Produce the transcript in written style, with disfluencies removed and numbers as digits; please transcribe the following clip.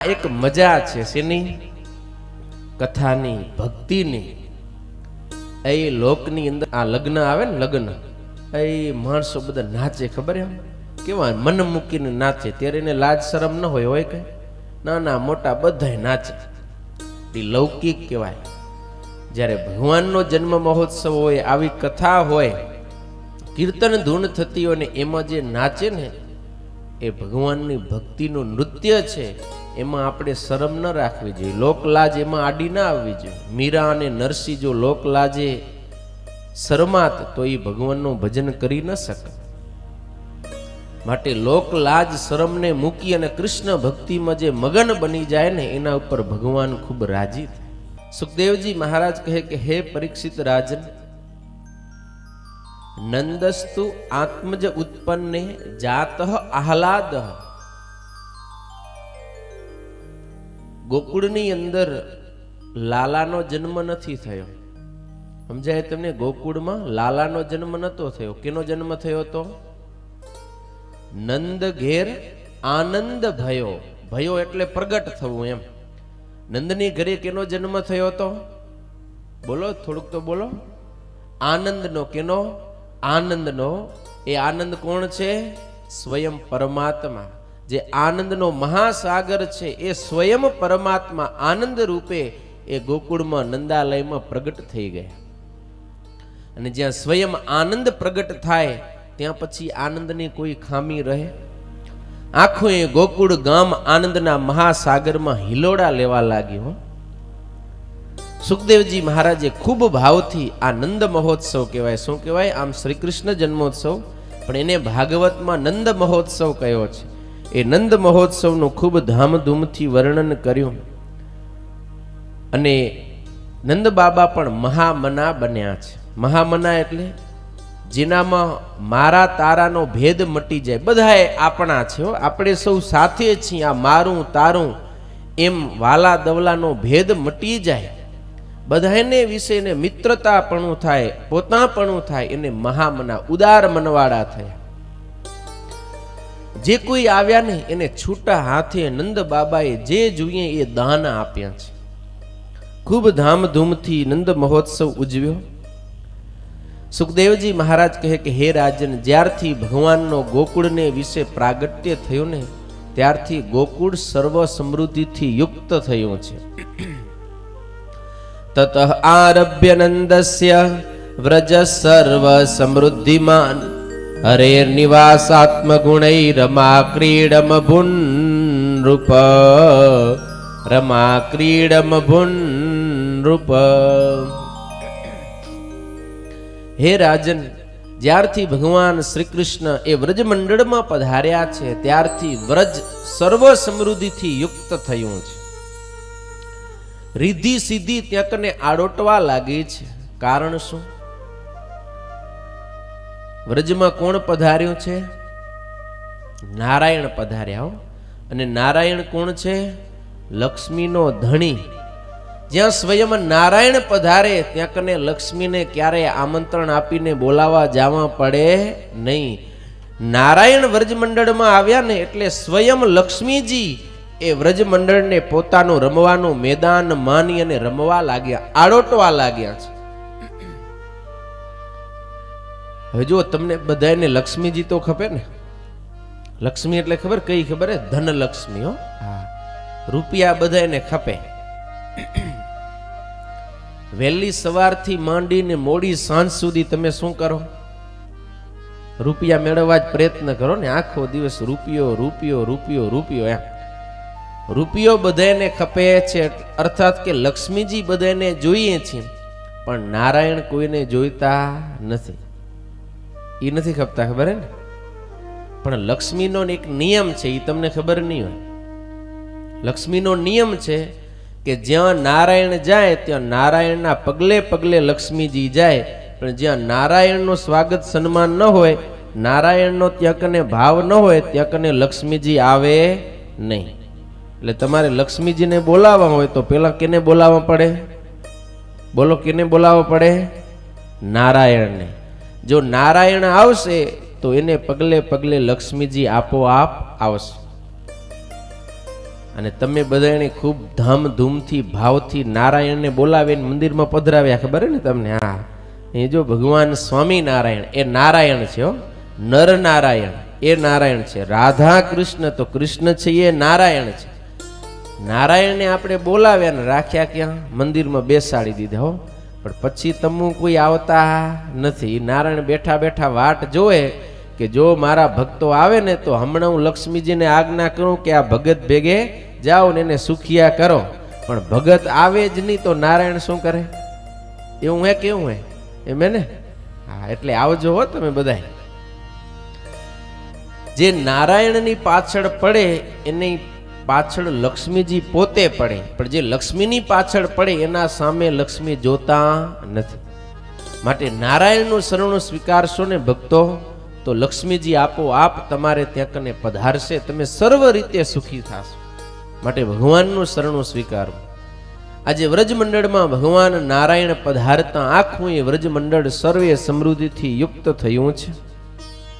એક મજા છે શેની? કથાની, ભક્તિની. એ લોકની અંદર આ લગ્ન આવે ને, લગ્ન એ માણસો બધા નાચે, ખબર એમ કેવા મન મૂકીને નાચે. ત્યારે એને લાજ શરમ ન હોય કઈ, નાના મોટા બધા નાચે. એ લૌકિક કહેવાય. જ્યારે ભગવાનનો જન્મ મહોત્સવ હોય, આવી કથા હોય, કીર્તન ધૂન થતી હોય ને એમાં જે નાચે ને એ ભગવાનની ભક્તિનું નૃત્ય છે. એમાં આપણે શરમ ન રાખવી જોઈએ, લોકલાજ એમાં આડી ના આવવી જોઈએ. મીરા અને નરસિંહ જો લોકલાજે શરમાત તો એ ભગવાનનું ભજન કરી ન શકે. માટે લોકલાજ શરમને મૂકી અને કૃષ્ણ ભક્તિમાં જે મગન બની જાય ને એના ઉપર ભગવાન ખૂબ રાજી થાય. સુખદેવજી મહારાજ કહે કે હે પરીક્ષિત રાજન, નંદસ્તુ આત્મજ ઉત્પન્ને જાતઃ આહલાદ. ગોકુળની અંદર લાલાનો જન્મ નથી થયો. સમજાય તમને? ગોકુળમાં લાલાનો જન્મ નતો થયો. કેનો જન્મ થયો તો? નંદ ઘેર આનંદ ભયો. ભયો એટલે પ્રગટ થવું એમ. નંદની ઘરે કેનો જન્મ થયો તો? બોલો, થોડુંક તો બોલો. આનંદનો. કેનો? આનંદનો. એ આનંદ કોણ છે? સ્વયં પરમાત્મા. જે આનંદનો મહાસાગર છે એ સ્વયં પરમાત્મા આનંદ રૂપે એ ગોકુળમાં નંદાલયમાં પ્રગટ થઈ ગયા. અને જ્યાં સ્વયં આનંદ પ્રગટ થાય ત્યાં પછી આનંદની કોઈ ખામી રહે? આખું એ ગોકુળ ગામ આનંદના મહાસાગરમાં હિલોડા લેવા લાગ્યો. સુખદેવજી મહારાજે ખૂબ ભાવથી આ નંદ મહોત્સવ કહેવાય. શું કહેવાય? આમ શ્રી કૃષ્ણ જન્મોત્સવ, પણ એને ભાગવતમાં નંદ મહોત્સવ કયો છે. એ નંદ મહોત્સવનું ખૂબ ધામધૂમથી વર્ણન કર્યું. અને નંદ બાબા પણ મહામના બન્યા છે. મહામના એટલે જેનામાં મારા તારાનો ભેદ મટી જાય. બધાએ આપણા છે, આપણે સૌ સાથે છીએ. આ મારું તારું એમ વાલા દવલાનો ભેદ મટી જાય. બધાને વિશેને મિત્રતાપણું થાય, પોતાપણું થાય. એને મહામના, ઉદાર મનવાળા થયા. જે કોઈ આવ્યા ને એને છૂટા હાથે નંદ બાબાએ જે જોઈએ એ દાન આપ્યા છે. ખૂબ ધામધૂમથી નંદ મહોત્સવ ઉજવ્યો. સુખદેવજી મહારાજ કહે કે હે રાજન, જ્યારથી ભગવાનનો ગોકુળને વિશે પ્રાગટ્ય થયું ને ત્યારથી ગોકુળ સર્વ સમૃદ્ધિથી યુક્ત થયું છે. તત આરભ્ય નંદસ્ય વ્રજ સર્વ સમૃદ્ધિમાન હરેર નિવાસાત્મ ગુણૈ રમા ક્રીડમ ભુન રૂપ. રમા ક્રીડમ ભુન રૂપ. હે રાજન, જ્યારથી ભગવાન શ્રી કૃષ્ણ એ વ્રજ મંડળમાં પધાર્યા છે ત્યારથી વ્રજ સર્વ સમૃદ્ધિથી યુક્ત થયું છે. રીધી સીધી ત્યાં કને આડોટવા લાગી છે. કારણ શું? વ્રજમાં કોણ પધાર્યું છે? નારાયણ પધાર્યા. અને નારાયણ કોણ છે? લક્ષ્મીનો ધણી. જ્યાં સ્વયં નારાયણ પધારે ત્યાં કને લક્ષ્મીને ક્યારેય આમંત્રણ આપીને બોલાવા જવા પડે નહીં. નારાયણ વ્રજ મંડળમાં આવ્યા ને એટલે સ્વયં લક્ષ્મીજી એ વ્રજ મંડળને પોતાનું રમવાનું મેદાન માની અને રમવા લાગ્યા, આડોટવા લાગ્યા છે. હવે જો તમને બધાને લક્ષ્મીજી તો ખપે ને. લક્ષ્મી એટલે ખબર કઈ? ખબર હે? ધનલક્ષ્મી. હો, હા, રૂપિયા બધાને ખપે. વહેલી સવારથી માંડીને મોડી સાંજ સુધી તમે શું કરો? રૂપિયા મેળવવા જ પ્રયત્ન કરો ને. આખો દિવસ રૂપિયો રૂપિયો રૂપિયો રૂપિયો. એમ રૂપિયો બધાને ખપે છે. અર્થાત કે લક્ષ્મીજી બધાને જોઈએ છે, પણ નારાયણ કોઈને જોઈતા નથી. એ નથી ખપતા, ખબર હે ને? પણ લક્ષ્મીનો એક નિયમ છે, એ તમને ખબર નહીં હોય. લક્ષ્મીનો નિયમ છે કે જ્યાં નારાયણ જાય ત્યાં નારાયણના પગલે પગલે લક્ષ્મીજી જાય. પણ જ્યાં નારાયણનું સ્વાગત સન્માન ન હોય, નારાયણનો ત્યાં કને ભાવ ન હોય, ત્યાં કને લક્ષ્મીજી આવે નહીં. એટલે તમારે લક્ષ્મીજીને બોલાવવા હોય તો પેલા કેને બોલાવવા પડે? બોલો, કેને બોલાવવા પડે? નારાયણને. જો નારાયણ આવશે તો એને પગલે પગલે લક્ષ્મીજી આપોઆપ આવશે. અને તમે બધાને ખૂબ ધામધૂમથી ભાવથી નારાયણને બોલાવીને મંદિરમાં પધરાવ્યા, ખબર હે ને તમને? હા, એ જો ભગવાન સ્વામિનારાયણ એ નારાયણ છે હો, નર નારાયણ એ નારાયણ છે. રાધા કૃષ્ણ તો કૃષ્ણ છે એ નારાયણ છે. નારાયણને આપણે બોલાવ્યા ને રાખ્યા ક્યાં? મંદિરમાં બેસાડી દીધા હો. પણ પછી તમુ કોઈ આવતા નથી. નારાયણ બેઠા બેઠા વાટ જોવે કે જો મારા ભક્તો આવે ને તો હમણાં હું લક્ષ્મીજીને આજ્ઞા કરું કે આ ભગત ભેગે જાઓ ને એને સુખિયા કરો. પણ ભગત આવે જ નહીં તો નારાયણ શું કરે? એવું હે કેવું હે એમ ને? હા, એટલે આવજો હો તમે બધા. જે નારાયણની પાછળ પડે એની પાછળ લક્ષ્મીજી પોતે પડે, પણ જે લક્ષ્મીની પાછળ પડે એના સામે લક્ષ્મી જોતા નથી. માટે નારાયણનું શરણું સ્વીકારશો ને ભક્તો તો લક્ષ્મીજી આપોઆપ તમારે ત્યાં કને પધારશે, તમે સર્વ રીતે સુખી થશો. માટે ભગવાનનું શરણું સ્વીકારવું. આજે વ્રજમંડળમાં ભગવાન નારાયણ પધારતા આખું એ વ્રજમંડળ સર્વે સમૃદ્ધિથી યુક્ત થયું છે.